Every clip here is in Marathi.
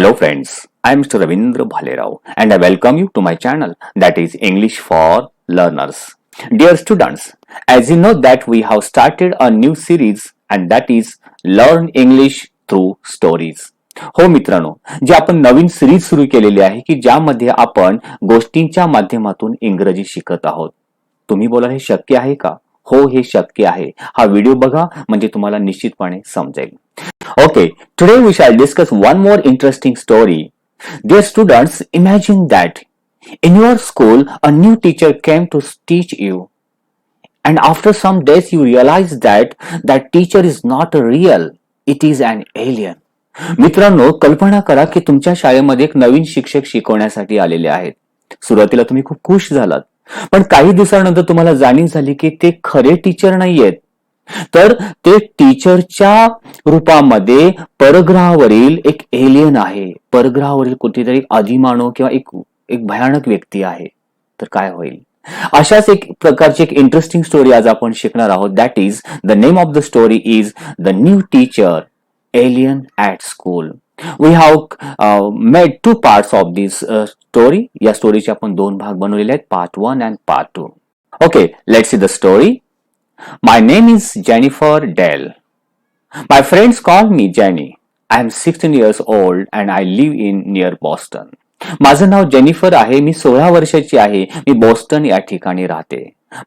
Hello friends, I am Mr. Ravindra Bhalerao and I welcome you to my channel that is English for Learners. Dear students, as you know that we have started a new series and that is Learn English through Stories. हो मित्रांनो, जे आपण नवीन सिरीज सुरू केलेली आहे की ज्यामध्ये आपण गोष्टींच्या माध्यमातून इंग्रजी शिकत आहोत. तुम्ही बोलाल हे शक्य आहे का? हो, हे शक्य आहे. हा व्हिडिओ बघा म्हणजे तुम्हाला निश्चितपणे समजेल. Okay, today we shall discuss one more interesting story. Dear students, imagine that in your school a new teacher came to teach you, and after some days you realize that that teacher is not real, it is an alien. मित्रांनो, कल्पना करा की तुमच्या शाळेमध्ये एक नवीन शिक्षक शिकवण्यासाठी आलेले आहेत. सुरुवातीला तुम्ही खूप खुश झालात, पण काही दिवसानंतर तुम्हाला जाणीव झाली की ते खरे टीचर नाहीयेत, तर ते टीचरच्या रूपामध्ये परग्रहावरील एक एलियन आहे. परग्रहावरील कुठेतरी अधिमानव किंवा एक भयानक व्यक्ती आहे. तर काय होईल? अशाच एक प्रकारची एक इंटरेस्टिंग स्टोरी आज आपण शिकणार आहोत. That is the name of the story is the new teacher alien at school. We have made 2 parts of this story. या स्टोरीचे आपण 2 भाग बनवलेले आहेत, part 1 and part 2. Okay, let's see the story. My name is Jennifer Dell. My friends call me Jenny. I am 16 years old and I live in near Boston. माझं नाव जेनिफर आहे. मी 16 वर्षाची आहे. मी बॉस्टन या ठिकाणी राहते.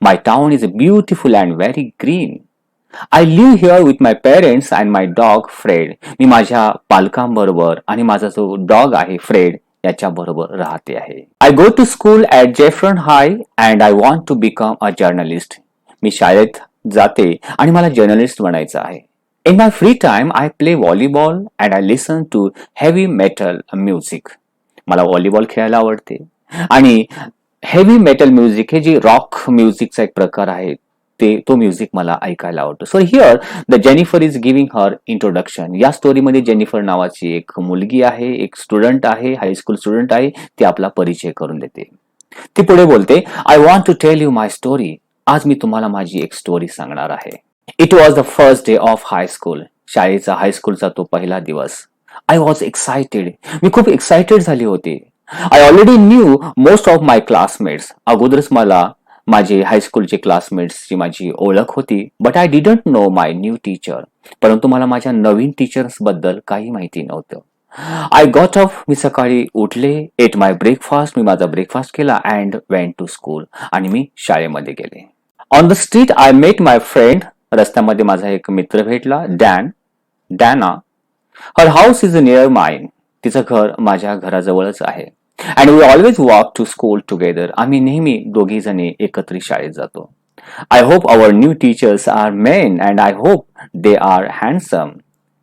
My town is beautiful and very green. I live here with my parents and my dog Fred. मी माझ्या पालकांबरोबर आणि माझा जो डॉग आहे फ्रेड याच्या बरोबर राहते आहे. I go to school at Jeffron High and I want to become a journalist. मी शाळेत जाते आणि मला जर्नलिस्ट बनायचं आहे. In my free time I play volleyball and I listen to heavy metal music. मला व्हॉलीबॉल खेळायला आवडते आणि हेवी मेटल म्युझिक हे जे रॉक म्युझिकचा एक प्रकार आहे तो म्युझिक मला ऐकायला आवडतो. So here the Jennifer is giving her introduction. या स्टोरीमध्ये जेनिफर नावाची एक मुलगी आहे, एक स्टुडंट आहे, हायस्कूल स्टुडंट आहे. ती आपला परिचय करून देते. ती पुढे बोलते, I want to tell you my story. आज मी तुम्हाला माझी एक स्टोरी सांगणार आहे. It was the first day of high school. शाळेचा हायस्कूलचा तो पहिला दिवस. I was excited. मी खूप एक्सायटेड झाले होते. I already knew most of my classmates. अगोदरच मला माझे हायस्कूलचे क्लासमेट्सची माझी ओळख होती. But I didn't know my new teacher. परंतु मला माझ्या नवीन टीचर्स बद्दल काही माहिती नव्हतं. I got up. मी सकाळी उठले, एट माय ब्रेकफास्ट. मी माझा ब्रेकफास्ट केला अँड वेंट टू स्कूल. आणि मी शाळेमध्ये गेले. On the street I met my friend. रस्त्यामध्ये माझा एक मित्र भेटला, Dana. Her house is near mine. तिचं घर माझ्या घराजवळच आहे. And we always walk to school together. आम्ही नेहमी दोघी जणी एकत्रित शाळेत जातो. I hope our new teachers are men and I hope they are handsome,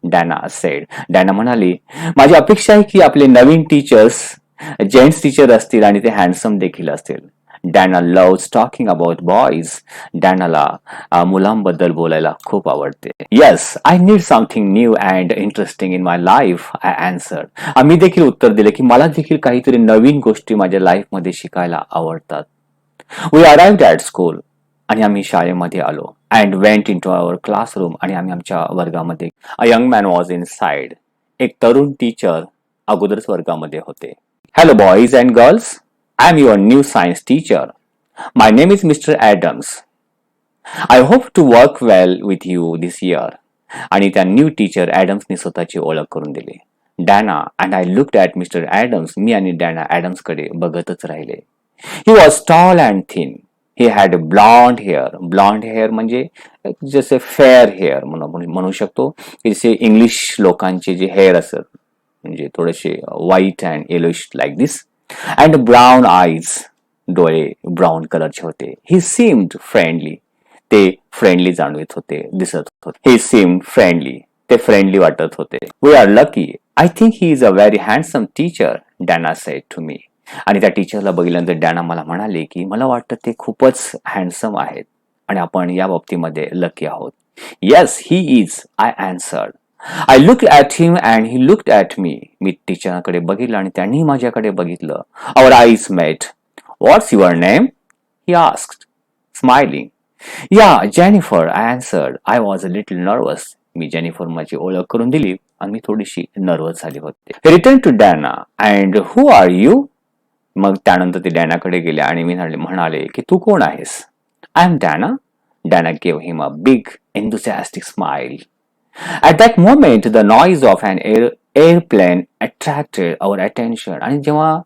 Dana said. Dana म्हणाली, माझी अपेक्षा आहे की आपले नवीन टीचर्स जेंट्स टीचर असतील आणि ते हँडसम देखील असतील. डॅना लव्स टॉकिंग अबाउट बॉईज. डॅनाला मुलांबद्दल बोलायला खूप आवडते. Yes, I need something new and interesting in my life, I अँसर्ड. आम्ही देखील उत्तर दिले की मला देखील काहीतरी नवीन गोष्टी माझ्या लाईफमध्ये शिकायला आवडतात. We arrived at school. आणि आम्ही शाळेमध्ये आलो. And went in to our classroom. आणि आम्ही आमच्या वर्गामध्ये. A young man was inside. एक तरुण टीचर अगोदरच वर्गामध्ये होते. Hello boys and girls, I am your new science teacher. My name is mister Adams. I hope to work well with you this year. आणि त्या न्यू टीचर ॲडम्सने स्वतःची ओळख करून दिली. Dana and I looked at Mr Adams. मी आणि डॅना ॲडम्सकडे बघतच राहिले. He was tall and thin. He had blonde hair. Blonde hair म्हणजे जसे फेअर हेअर म्हणू शकतो. जसे इंग्लिश लोकांचे जे हेअर असतात म्हणजे थोडेसे white and yellowish like this. And brown eyes. डोळे ब्राऊन कलरचे होते. He seemed friendly. ते फ्रेंडली जाणवत होते, दिसत होते. He seemed friendly. ते फ्रेंडली वाटत होते. We are lucky. I think he is a very handsome teacher, Dana said to me. आणि त्या टीचरला बघितल्यानंतर डॅना मला म्हणाले की मला वाटतं ते खूपच हँडसम आहेत आणि आपण या बाबतीमध्ये लकी आहोत. Yes, he is, I answered. I look at him and he looked at me. मी टीचरकडे बघितलं आणि त्यांनी माझ्याकडे बघितलं. Our eyes met. What's your name? He asked, smiling. Yeah, Jennifer, I answered. I was a little nervous. मी जेनिफर माझी ओळख करून दिली आणि थोडीशी नर्वस झाली होती. Return to Dana and who are you? मग त्यानंतर ते डॅनाकडे गेले आणि मी म्हणाले की तू कोण आहेस? I am Dana. Dana gave him a big enthusiastic smile. At that moment, the noise of an airplane attracted our attention. आणि जेव्हा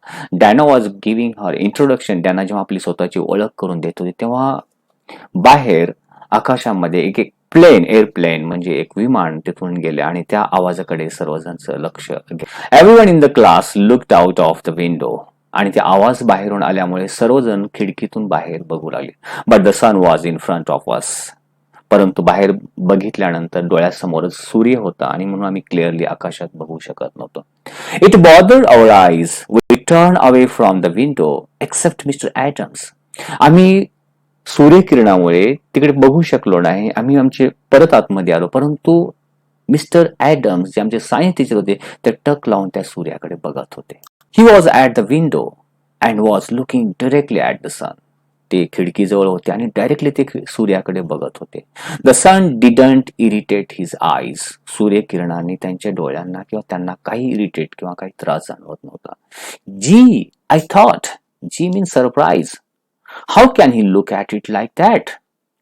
डॅना वॉज गिव्हिंग हर इंट्रोडक्शन, डॅना जेव्हा आपली स्वतःची ओळख करून देत होती, तेव्हा बाहेर आकाशामध्ये एक एअरप्लेन म्हणजे एक विमान तिथून गेले आणि त्या आवाजाकडे सर्वजणांचं लक्ष. Everyone in the class looked out of the window. आणि ते आवाज बाहेरून आल्यामुळे सर्वजण खिडकीतून बाहेर बघू लागले. But the sun was in front of us. परंतु बाहेर बघितल्यानंतर डोळ्यासमोरच सूर्य होता आणि म्हणून आम्ही क्लिअरली आकाशात बघू शकत नव्हतो. It bothered our eyes. We turn away from the window except mister Adams. आम्ही सूर्यकिरणामुळे तिकडे बघू शकलो नाही. आम्ही आमचे परत आतमध्ये आलो, परंतु मिस्टर ॲडम्स जे आमचे सायन्स टीचर होते ते टक लावून त्या सूर्याकडे बघत होते. He was at the window and was looking directly at the sun. ते खिडकीजवळ होते आणि डायरेक्टली ते सूर्याकडे बघत होते. The sun didn't irritate his eyes. सूर्यकिरणाने त्यांच्या डोळ्यांना किंवा त्यांना काही इरिटेट किंवा काही त्रास जाणवत नव्हता. Gee, I thought. Gee mean surprise. How can he look at it like that?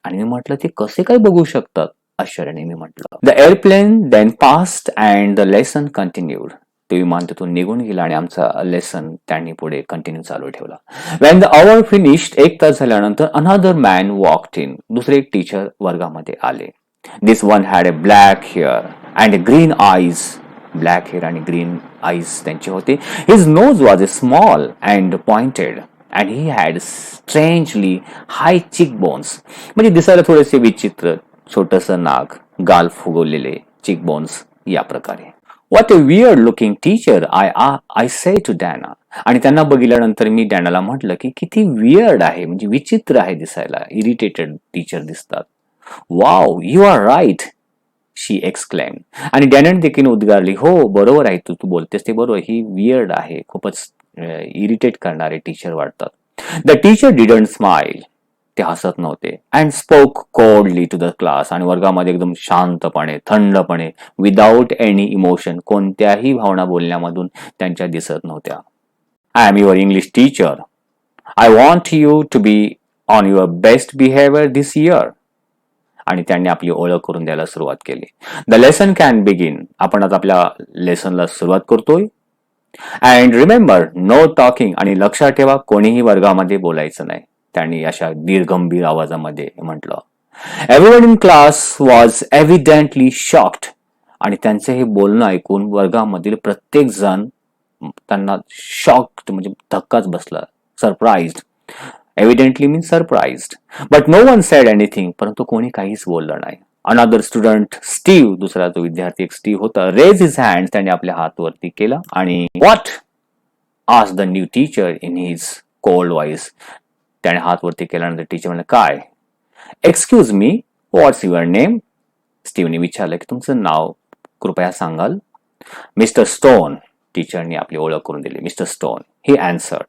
आणि मी म्हटलं ते कसे काय बघू शकतात? आश्चर्याने मी म्हटलं. The airplane then passed and the lesson continued. ते विमान तिथून निघून गेला आणि आमचा लेसन त्यांनी पुढे कंटिन्यू चालू ठेवला. वेन द आवर फिनिश्ड, 1 तास झाल्यानंतर अनदर मॅन वॉक्ड इन. दुसरे एक टीचर वर्गामध्ये आले. This one had a black hair and green eyes. Black hair आणि ग्रीन आईज त्यांचे होते. His nose was a small and pointed and he had strangely high cheek bones. म्हणजे दिसायला थोडेसे विचित्र, छोटंसं नाक, गाल फुगवलेले, चिक बोन्स या प्रकारे. What a weird looking teacher, I say to Dana. आणि त्यांना बघितल्यानंतर मी डॅनाला म्हटलं की किती वियर्ड आहे, म्हणजे विचित्र आहे दिसायला, इरिटेटेड टीचर दिसतात. Wow, you are right, she exclaim. आणि डॅनाने देखील उद्गारली, हो बरोबर आहे, तू बोलतेस ते बरोबर, ही वियर्ड आहे, खूपच इरिटेट करणारे टीचर वाटतात. The teacher didn't smile. ते हसत नव्हते. And spoke coldly to the class. आणि वर्गामध्ये एकदम शांतपणे, थंडपणे, विदाउट एनी इमोशन, कोणत्याही भावना बोलण्यामधून त्यांच्या दिसत नव्हत्या. I am your English teacher. I want you to be on your best behaviour this year. आणि त्यांनी आपली ओळख करून द्यायला सुरुवात केली. The lesson can begin. आपण आता आपल्या लेसनला सुरुवात करतोय. And remember, no talking. आणि लक्षात ठेवा, कोणीही वर्गामध्ये बोलायचं नाही. त्यांनी अशा दीर्घंभीर आवाजामध्ये म्हटलं. Everyone in class was evidently shocked. आणि त्यांचे हे बोलणं ऐकून वर्गामधील प्रत्येक जण त्यांना शॉक्ड म्हणजे धक्काच बसला. Surprised. Evidently mean surprised. But no one said anything. परंतु कोणी काहीच बोललं नाही. अनदर स्टुडंट, स्टीव, दुसरा जो विद्यार्थी एक स्टीव होता, रेज हिज हँड. त्याने आपल्या हात वरती केला आणि what ask the new teacher in his cold voice. त्याने हात वरती केल्यानंतर टीचर म्हणले, काय? Excuse me, what's your name? स्टीव्हने विचारलं की तुमचं नाव कृपया सांगाल? Mister stone. टीचरने आपली ओळख करून दिली. Mister stone. He answered.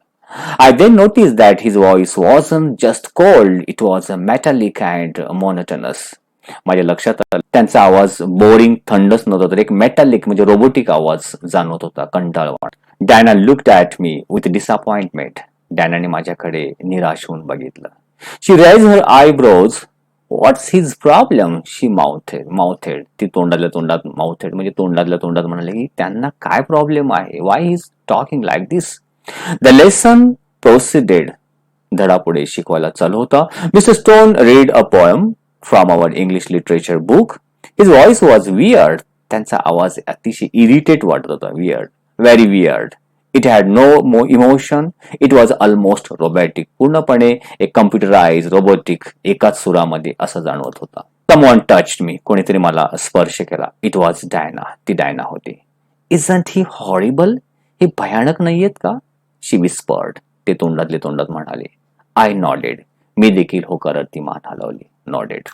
I then noticed that his voice wasn't just cold, it was metallic and monotonous. माझ्या लक्षात आलं त्यांचा आवाज बोरिंग, थंडच नव्हता, तर एक मेटॅलिक म्हणजे रोबोटिक आवाज जाणवत होता, कंटाळवाण. Dana looked at me with disappointment. डॅनाने माझ्याकडे निराश होऊन बघितलं. She raise her eyebrows. What's his problem? She mouthed. ती तोंडातल्या तोंडात म्हणाले की त्यांना काय प्रॉब्लेम आहे? Why he is talking like this? The lesson proceeded. धडा पुढे शिकवायला चालू होता. Mr Stone read a poem from our English literature book. His voice was weird. त्यांचा आवाज अतिशय इरिटेट वाटत होता. Weird, very weird. It had no emotion. It was almost robotic. पूर्णपणे एक कम्प्युटराइज, रोबोटिक, एकाच सुरामध्ये असं जाणवत होता. Someone touched me. कोणीतरी मला स्पर्श केला. It was Diana. ती डायना होती. Isn't he horrible? हे भयानक नाहीयेत का? She whispered. ते तोंडात म्हणाले. I nodded. मी देखील होकारार्थी मान हलवली. Nodded.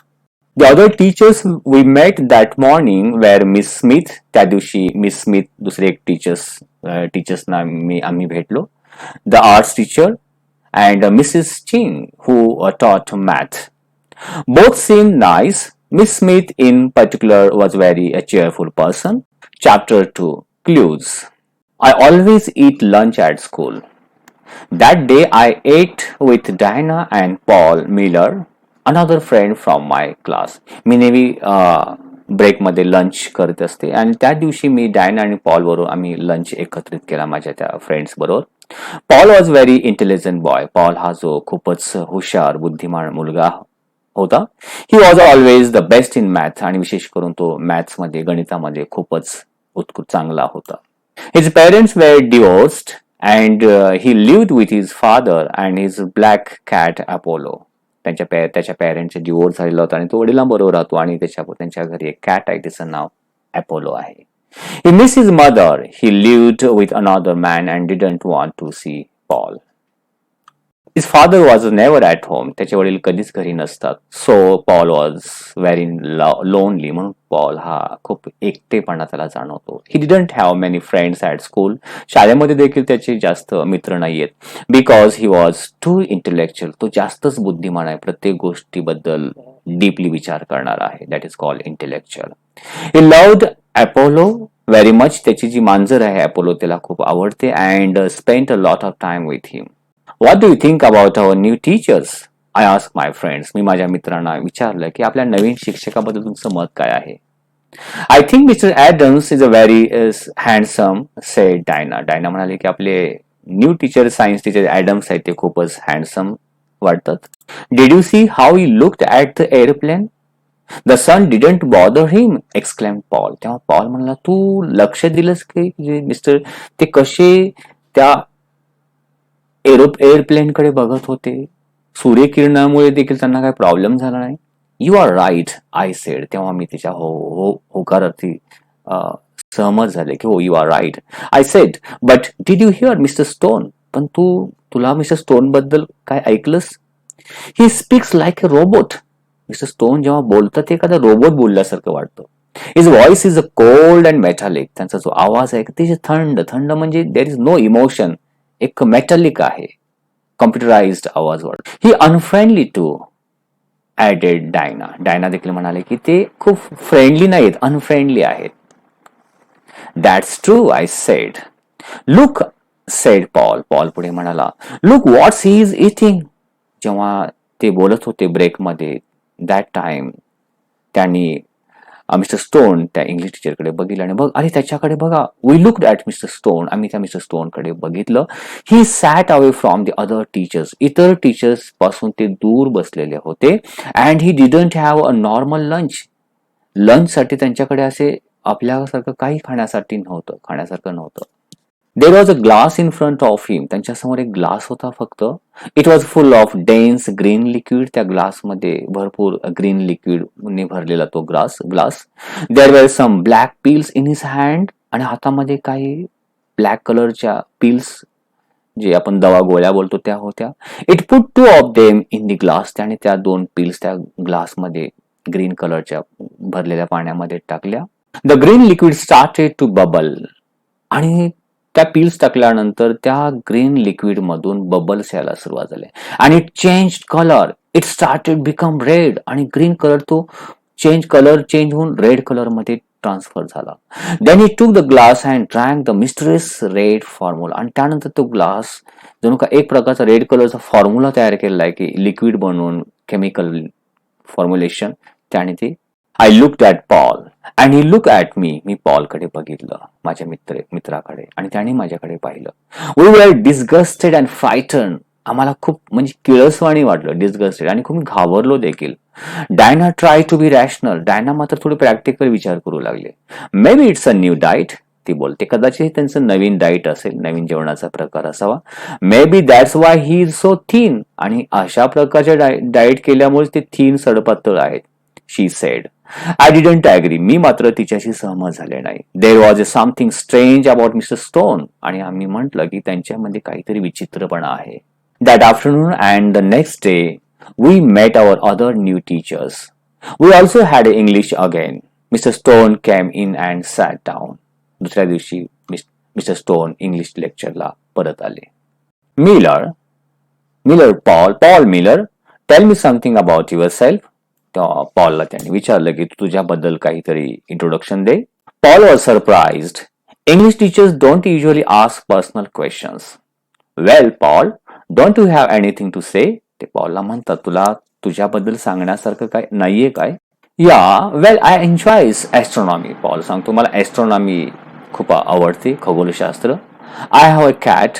The other teachers we met that morning were Miss Smith. त्या दिवशी मिस स्मिथ, दुसरे एक टीचर्सना आम्ही भेटलो. The arts teacher and Mrs. Ching who taught math. Both seemed nice. Miss Smith in particular was very a cheerful person. Chapter 2 Clues. I always eat lunch at school. That day I ate with Diana and Paul Miller, another friend from my class. मी नेहमी ब्रेकमध्ये लंच करत असते आणि त्या दिवशी मी डायना आणि पॉल बरोबर आम्ही लंच एकत्रित केला माझ्या त्या फ्रेंड्स बरोबर. Paul was very intelligent boy. Paul हा जो खूपच हुशार बुद्धिमान मुलगा होता. He was always the best in maths आणि विशेष करून तो मॅथ्समध्ये गणितामध्ये खूपच उत्कृष्ट चांगला होता. His parents were divorced and he lived with his father and his black cat Apollo. त्याच्या पॅरेंटचे डिवोर्स झालेला होता आणि तो वडिलांबरोबर राहतो आणि त्यांच्या घरी एक कॅट आहे त्याचं नाव अपोलो आहे. He missed his mother. He lived with another man and didn't want to see Paul. His father was never at home. त्याचे वडील कधीच घरी नसतात. So Paul was very lonely. म्हणून पॉल हा खूप एकटेपणा त्याला जाणवतो. He didn't have many friends at school. शाळेमध्ये देखील त्याचे जास्त मित्र नाहीयेत. Because he was too intellectual. तो जास्तच बुद्धिमान आहे. प्रत्येक गोष्टीबद्दल डीपली विचार करणार आहे. That is called intellectual. He loved Apollo very much. त्याची जी मांजर आहे अपोलो त्याला खूप आवडते and spent a lot of time with him. What do you think about our new teachers? I asked my friends. मी माझ्या मित्रांना विचारलं की आपल्या नवीन शिक्षकाबद्दल तुमचं मत काय आहे? I think Mr. Adams is a very handsome, said Dinah. Dinah म्हणाले की आपले new teacher science teacher Adams आहेत ते खूपच हँडसम वाटतात. Did you see how he looked at the airplane? The sun didn't bother him, exclaimed Paul. तेव्हा पॉल म्हणाला तू लक्ष दिलंस की मिस्टर ते कसे त्या एअरप्लेनकडे बघत होते. सूर्यकिरणामुळे देखील त्यांना काही प्रॉब्लेम झाला नाही. You are right I said. तेव्हा मी तिच्या होकारार्थी सहमत झाले की हो you are right I said. But did you hear mister Stone? पण तुला मिस्टर स्टोन बद्दल काय ऐकलंस? He speaks like a robot. Mister Stone जेव्हा बोलतात ते एखादा रोबोट बोलल्यासारखं वाटतं. His voice is a cold and metallic. त्यांचा जो आवाज आहे ते थंड म्हणजे देर इज नो इमोशन. एक मेटॅलिक आहे. कॉम्प्युटराइज्ड आवाज वाटतो. He unfriendly too added Diana. Diana देखील म्हणाले की ते खूप फ्रेंडली नाहीत, अनफ्रेंडली आहेत. That's true I said. Look said Paul. Paul पुढे म्हणाला look what's he is eating. जेव्हा ते बोलत होते ब्रेकमध्ये दॅट टाइम त्यांनी मिस्टर स्टोन त्या इंग्लिश टीचरकडे बघितलं आणि बघ अरे त्याच्याकडे बघा. We looked at Mr Stone. आम्ही त्या मिस्टर स्टोनकडे बघितलं. He sat away from the other teachers. इतर टीचर्स पासून ते दूर बसलेले होते. And he didn't have a normal lunch. लंचसाठी त्यांच्याकडे असे आपल्यासारखं काही खाण्यासारखं नव्हतं. There was a glass in front of him. त्यांच्यासमोर एक ग्लास होता फक्त. It was full of dense green liquid. त्या ग्लासमध्ये भरपूर ग्रीन लिक्विडने भरलेला तो glass. There were some black pills in his hand. आणि हातामध्ये काही ब्लॅक कलरच्या पिल्स जे आपण दवा गोळ्या बोलतो त्या होत्या. It put 2 of them in the glass. त्याने त्या 2 पिल्स त्या ग्लासमध्ये ग्रीन कलरच्या भरलेल्या पाण्यामध्ये टाकल्या. The green liquid started to bubble. आणि त्या पिल्स टाकल्यानंतर त्या ग्रीन लिक्विड मधून बबल्स यायला सुरुवात झाले. आणि it change colour. It started become red. आणि ग्रीन कलर तो चेंज होऊन रेड कलर मध्ये ट्रान्सफर झाला. Then he took the glass and drank the mysterious red formula. आणि त्यानंतर तो ग्लास जणू का एक प्रकारचा रेड कलरचा फॉर्म्युला तयार केलेला आहे की लिक्विड बनवून केमिकल फॉर्म्युलेशन त्याने ते. I looked at Paul and he look at me. मी पॉलकडे बघितलं माझ्या मित्राकडे आणि त्याने माझ्याकडे पाहिलं. We were disgusted and frightened. आम्हाला खूप म्हणजे किळसवाणी वाटलं. डिस्गस्टेड आणि खूप घाबरलो देखील. Diana try to be rational. Diana मात्र थोडी प्रॅक्टिकल विचार करू लागले. Maybe it's a new diet. ती बोलते कदाचित त्यांचं नवीन डाएट असेल, नवीन जेवणाचा प्रकार असावा. Maybe that's why he is so thin. आणि अशा प्रकारच्या डाएट केल्यामुळे ते थिन सडपातळ आहेत. She said. I didn't agree. मी मात्र तिच्याशी सहमत झाले नाही. There was a something strange about mister Stone. आणि आम्ही म्हटलं की त्यांच्यामध्ये काहीतरी विचित्रपणा आहे. That afternoon and the next day we met our other new teachers. We also had English again. Mr Stone came in and Sat down. दुसऱ्या दिवशी मिस्टर स्टोन इंग्लिश लेक्चरला परत आले. Miller Paul Miller tell me something about yourself. पॉलला त्यांनी विचारलं की तुझ्याबद्दल काहीतरी इंट्रोडक्शन दे. Paul was surprised. English teachers don't usually ask personal questions. Well, Paul, don't you have anything to say? ते पॉलला म्हणतात, तुला तुझ्याबद्दल सांगण्यासारखं काय नाहीये काय? Yeah well I enjoys astronomy. Paul सांगतो, मला ॲस्ट्रॉनॉमी खूप आवडते, खगोलशास्त्र. I have a cat.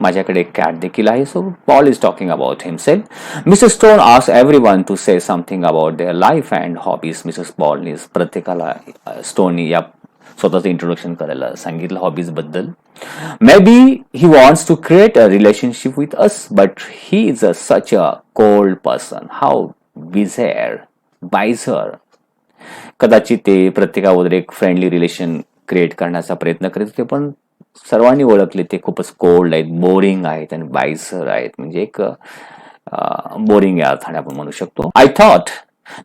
माझ्याकडे एक कॅट देखील आहे. So Paul is talking about himself. Mr Stone ask everyone to say something about their life and hobbies. Mrs पॉलने प्रत्येकाला स्टोननी या स्वतःचं इंट्रोडक्शन करायला सांगितलं हॉबीज बद्दल. Maybe he wants to create a relationship with us, but he is such a cold person. How बिझेअर बायझर. कदाचित ते प्रत्येकाबरोबर एक फ्रेंडली रिलेशन क्रिएट करण्याचा प्रयत्न करीत होते, पण सर्वांनी ओळखले ते खूपच कोल्ड आहेत, बोरिंग आहेत आणि बायझर आहेत. म्हणजे एक बोरिंग या अर्थाने आपण म्हणू शकतो. I thought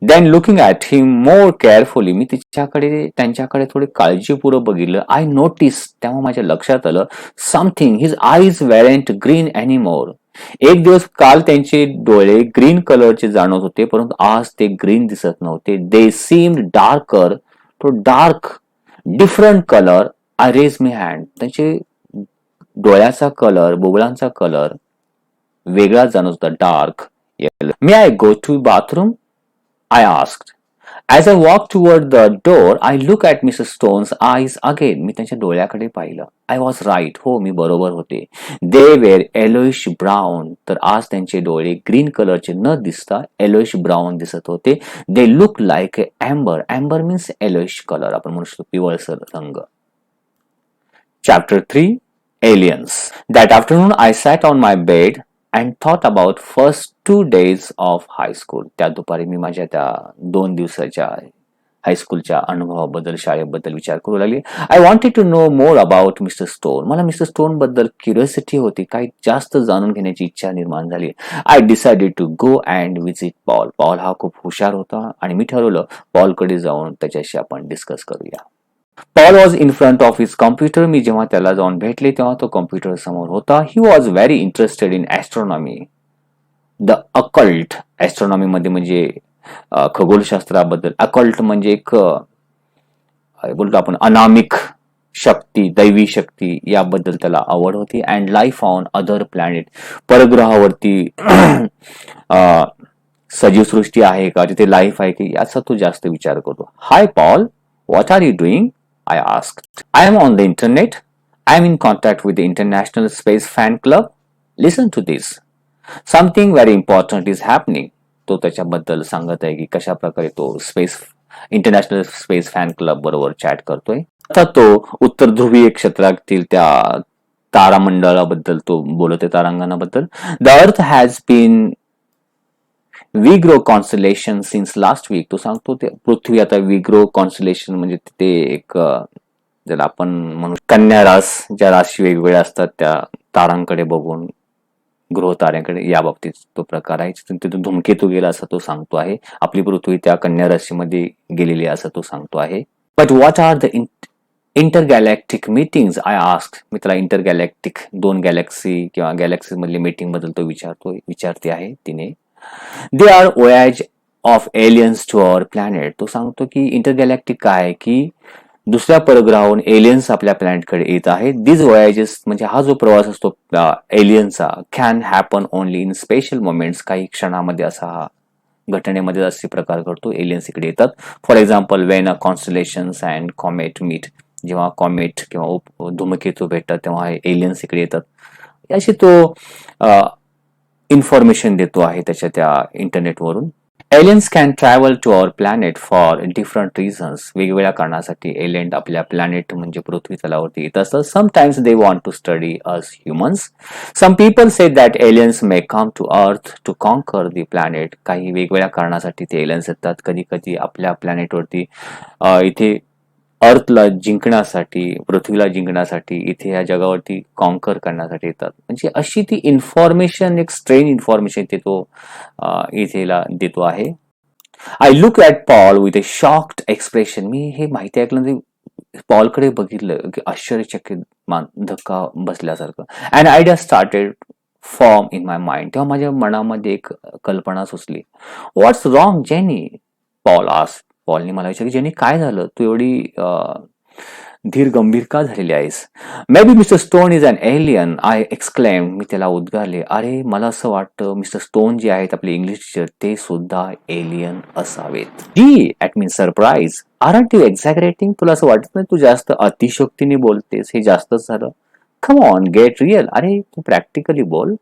then looking at him more carefully. मी त्यांच्याकडे थोडे काळजीपूर्वक बघितलं. आय नोटीस, तेव्हा माझ्या लक्षात आलं, something. His eyes वेरेंट green anymore. एक दिवस काल त्यांचे डोळे ग्रीन कलरचे जाणवत होते, परंतु आज ते ग्रीन दिसत नव्हते. They seemed darker. तो dark different colour. I raise me hand. त्यांचे डोळ्याचा कलर, बुबुळांचा कलर वेगळा जाणवत होता, dark yellow. May I go to bathroom? I asked. As I walked toward the door, I looked at Mrs. Stone's eyes again. मी त्यांच्या डोळ्याकडे पाहिलं. I was right. हो, मी बरोबर होते. They were yellowish brown. तर आज त्यांचे डोळे ग्रीन कलरचे न दिसता yellowish brown दिसत होते. They looked like amber. Amber means yellowish color. आपण म्हणू शकतो पिवळसर रंग. Chapter 3, Aliens. That afternoon I sat on my bed and thought about first 2 days of high school. त्या दुपारी मी माझ्या त्या 2 दिवसाच्या हायस्कूलच्या अनुभवाबद्दल, शाळेबद्दल विचार करू लागले. I wanted to know more about mister Stone. मला मिस्टर स्टोन बद्दल क्युरिओसिटी होती, काही जास्त जाणून घेण्याची इच्छा निर्माण झाली. I decided to go and visit Paul. Paul हा खूप हुशार होता आणि मी ठरवलं पॉलकडे जाऊन त्याच्याशी आपण डिस्कस करूया. Paul was in front of his computer. मी जेव्हा त्याला जाऊन भेटले तेव्हा तो कॉम्प्युटर समोर होता. He was very interested in astronomy, the occult. Astronomy मध्ये म्हणजे खगोलशास्त्राबद्दल. अकल्ट म्हणजे एक बोलतो आपण अनामिक शक्ती, दैवी शक्ती याबद्दल त्याला आवड होती. And life on other planet. परग्रहावरती सजीवसृष्टी आहे का, तिथे लाईफ आहे की, याचा तो जास्त विचार करतो. हाय Paul, what are you doing? I asked. I am on the internet. I am in contact with the International Space Fan Club. Listen to this. Something very important is happening. तो त्याच्याबद्दल सांगत आहे की कशा प्रकारे तो इंटरनॅशनल स्पेस फॅन क्लब बरोबर चॅट करतोय. आता तो उत्तर ध्रुवीय क्षेत्रातील त्या तारामंडळाबद्दल तो बोलत आहे, तारांगणाबद्दल. द अर्थ हॅज बीन विग्रो कॉन्स्टलेशन सिन्स लास्ट वीक. तो सांगतो ते पृथ्वी आता विग्रो कॉन्स्टलेशन म्हणजे ते एक ज्याला आपण म्हणू कन्या रास, ज्या राशी वेगवेगळ्या असतात त्या तारांकडे बघून, ग्रह ताऱ्यांकडे, या बाबतीत तो प्रकार आहे. तिथून धूमकेतू गेला असं तो सांगतो आहे. आपली पृथ्वी त्या कन्या राशीमध्ये गेलेली असं तो सांगतो आहे. But what are the intergalactic meetings? I ask. मी त्याला इंटरगॅलेक्टिक 2 गॅलेक्सी किंवा गॅलेक्सी मधली मीटिंग बद्दल तो विचारते आहे तिने. They are voyage of aliens to our planet. तो सांगतो की इंटरगॅलेक्टिक काय आहे की दुसऱ्या परग्रहावरून एलियन्स आपल्या प्लॅनेटकडे येत आहेत. दिस वोयाजेस म्हणजे हा जो प्रवास असतो एलियनचा can happen only in special moments. काही क्षणामध्ये असा हा घटनेमध्ये असे प्रकार घडतो, एलियन्स इकडे येतात. For example when a constellations and comet meet. जेव्हा कॉमेट किंवा धूमकेतू भेटतात तेव्हा एलियन्स इकडे येतात. अशी तो इन्फॉर्मेशन देतो आहे त्याच्या त्या इंटरनेटवरून. Aliens can travel to our planet for different reasons. वेगवेगळ्या कारणासाठी एलियन आपल्या प्लॅनेट म्हणजे पृथ्वी तलावरती येत असतात. Sometimes they want to study us humans. Some people say that aliens may come to earth to conquer the planet. काही वेगवेगळ्या कारणासाठी ते एलियन्स येतात. कधी कधी आपल्या प्लॅनेटवरती इथे अर्थला जिंकण्यासाठी, पृथ्वीला जिंकण्यासाठी, इथे या जगावरती कॉन्कर करण्यासाठी येतात. म्हणजे अशी ती इन्फॉर्मेशन, एक स्ट्रेन इन्फॉर्मेशन ते तो इथेला देतो आहे. I look at Paul with a shocked expression. मी हे माहिती ऐकलं पॉलकडे बघितलं की आश्चर्यचकित धक्का बसल्यासारखं. And idea started form in my mind. तेव्हा माझ्या मनामध्ये एक कल्पना सुचली. What's wrong Jenny? Paul asked. पॉलने मला विचारलं, जेनी काय झालं, तू एवढी धीर गंभीर का झालेली आहेस? Maybe mister Stone is an alien, I exclaim. मी त्याला उद्गारले. अरे मला असं वाटतं मिस्टर स्टोन जे आहेत आपले इंग्लिश टीचर ते सुद्धा एलियन असावेत. Gee at mean surprise. Aren't you exaggerating? तुला असं वाटत नाही तू जास्त अतिशयोक्तीने बोलतेस? हे जास्तच झालं. Come on get real. अरे तू प्रॅक्टिकली बोल.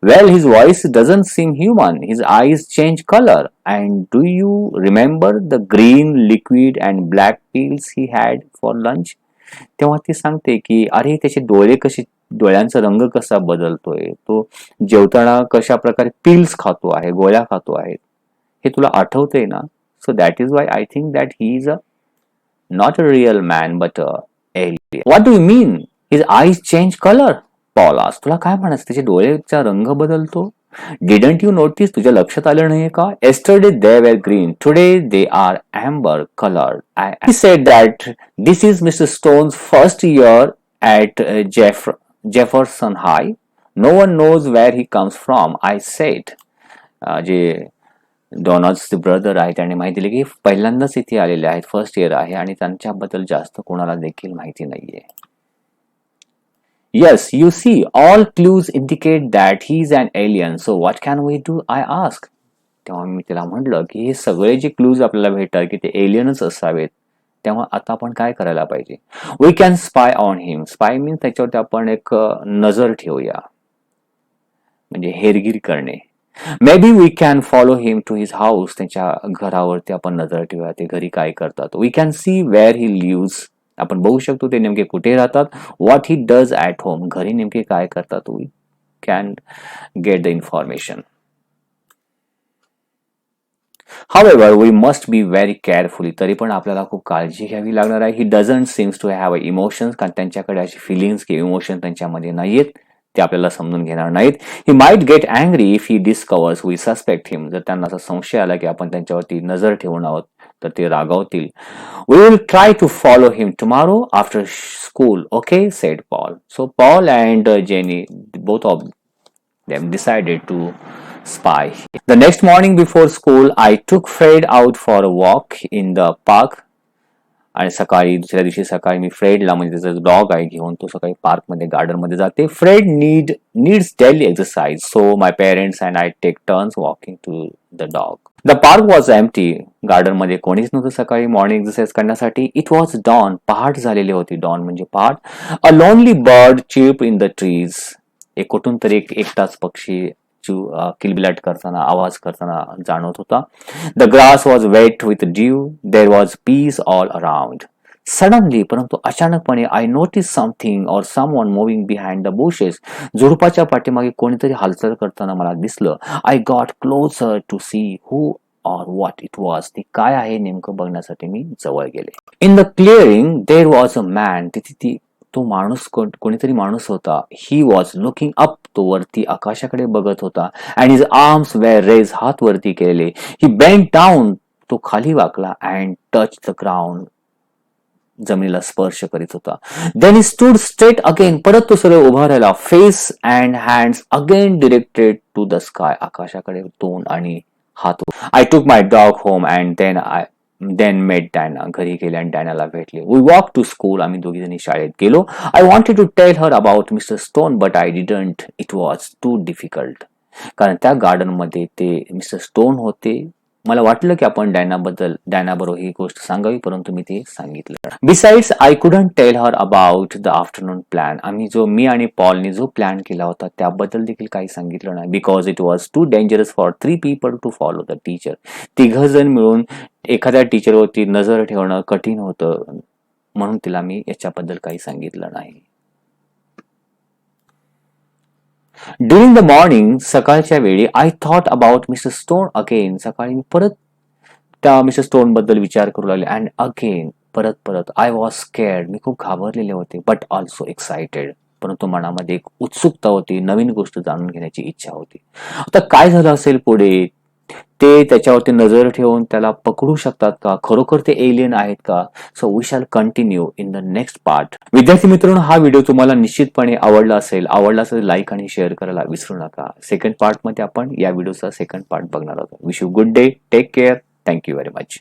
Well, his voice doesn't seem human. His eyes change color. And do you remember the green liquid and black pills he had for lunch? तेव्हा ती सांगते की अरे त्याचे डोळे कसे, डोळ्यांचा रंग कसा बदलतोय, तो जेवताना कशा प्रकारे पिल्स खातो आहे, गोळ्या खातो आहे, हे तुला आठवतंय ना? So that is why I think that he is a not a real man but a alien. What do you mean his eyes change colour? Paul आज तुला काय म्हणायचं त्याचे डोळ्याचा रंग बदलतो? Didn't you notice? तुझ्या लक्षात आलं नाहीये का? yesterday they were green, today they are amber colored. He said that this is Mr. Stone's first year at Jefferson High. No one knows where he comes from, I said. जे डॉनल्ड्सचे ब्रदर आहे त्याने माहिती दिली की पहिल्यांदाच इथे आलेले आहेत, फर्स्ट इयर आहे आणि त्यांच्याबद्दल जास्त कोणाला देखील माहिती नाहीये. Yes, you see, all clues indicate that he's an alien. So what can we do? I asked. तेव्हा मी त्याला म्हटलं की हे सगळे जे क्लूज आपल्याला भेटतात की ते एलियनच असावेत, तेव्हा आता आपण काय करायला पाहिजे? We can spy on him. Spy means त्याच्यावरती आपण एक नजर ठेवूया, म्हणजे हेरगिरी करणे. Maybe we can follow him to his house. त्यांच्या घरावरती आपण नजर ठेवूया, ते घरी काय करतात. We can see where he lives. आपण बघू शकतो ते नेमके कुठे राहतात. What he does at home. घरी नेमके काय करतात. We can get the information. However, we must be very carefully. तरी पण आपल्याला खूप काळजी घ्यावी लागणार आहे. He doesn't seems to have emotions. कारण त्यांच्याकडे अशी फिलिंग्स किंवा इमोशन त्यांच्यामध्ये नाहीयेत. ते आपल्याला समजून घेणार नाहीत. He might get angry if he discovers we suspect him. जर त्यांना असा संशय आला की आपण त्यांच्यावरती नजर ठेवून आहोत तर ते रागावतील. We will try to follow him tomorrow after school. Okay, said Paul. So Paul and Jenny, both of them decided to spy. The next morning before school, I took Fred out for a walk in the park. आणि सकाळी दुसऱ्या दिवशी सकाळी मी फ्रेडला, म्हणजे त्याचा डॉग आहे, घेऊन तो सकाळी पार्क मध्ये गार्डन मध्ये जाते. Fred needs daily exercise, so my parents and I take turns walking to the dog. The park was empty. Garden मध्ये कोणीच नव्हतं सकाळी मॉर्निंग एक्सरसाइज करण्यासाठी. It was dawn. पहाट झालेली होती. डॉन म्हणजे पहाट. A lonely bird chirp in the trees. एक कुठून तरी एक एकटाच पक्षी किलबिलाट करताना, आवाज करताना जाणवत होता. The grass was wet with dew. There was peace all around. Suddenly, परंतु अचानकपणे, I notice something or someone moving behind the bushes. झुडपाच्या पाठीमागे कोणीतरी हालचाल करताना मला दिसलं. I got closer to see who or what it was. ते काय आहे नेमकं बघण्यासाठी मी जवळ गेले. In the clearing there was a man. तिथे तो माणूस, कोणीतरी माणूस होता. He was looking up. तो वरती आकाशाकडे बघत होता. And his arms were raise. हात वरती केलेले. He bent down. तो खाली वाकला. And touch the ground. जमिनीला स्पर्श करीत होता. Then he stood straight again. परत तो सरळ उभा राहिला. Face and hands again directed to the sky. आकाशाकडे तोंड आणि हात. I took my dog home and then met Diana. घरी गेले आणि डायनाला भेटले. We walk to school. आम्ही दोघी जणी शाळेत गेलो. I wanted to tell her about mister Stone but I didn't. It was too difficult. कारण त्या गार्डन मध्ये ते मिस्टर स्टोन होते. मला वाटलं की आपण डायनाबरोबर ही गोष्ट सांगावी, परंतु मी ते सांगितलं. Besides I couldn't tell her about the afternoon plan. मी आणि पॉलने जो प्लॅन केला होता त्याबद्दल देखील काही सांगितलं नाही. Because it was too dangerous for 3 people to follow the teacher. 3 जण मिळून एखाद्या टीचरवरती नजर ठेवणं कठीण होतं, म्हणून तिला मी याच्याबद्दल काही सांगितलं नाही. ड्युरिंग द मॉर्निंग, सकाळच्या वेळी, I thought about mister stone again. सकाळी मी परत त्या मिस्टर स्टोन बद्दल विचार करू लागले. अँड अगेन, परत आय वॉज स्केअर्ड. मी खूप घाबरलेले होते. But also excited. परंतु मनामध्ये एक उत्सुकता होती. नवीन गोष्ट जाणून घेण्याची इच्छा होती. आता काय झालं असेल पुढे? ते त्याच्यावरती नजर ठेवून त्याला पकडू शकतात का? खरोखर ते एलियन आहेत का? So we shall continue in the next part. विद्यार्थी मित्रांनो, हा व्हिडिओ तुम्हाला निश्चितपणे आवडला असेल लाईक आणि शेअर करायला विसरू नका. सेकंड पार्ट मध्ये आपण या व्हिडिओचा सेकंड पार्ट बघणार आहोत. Wish you good day. Take care. Thank you very much.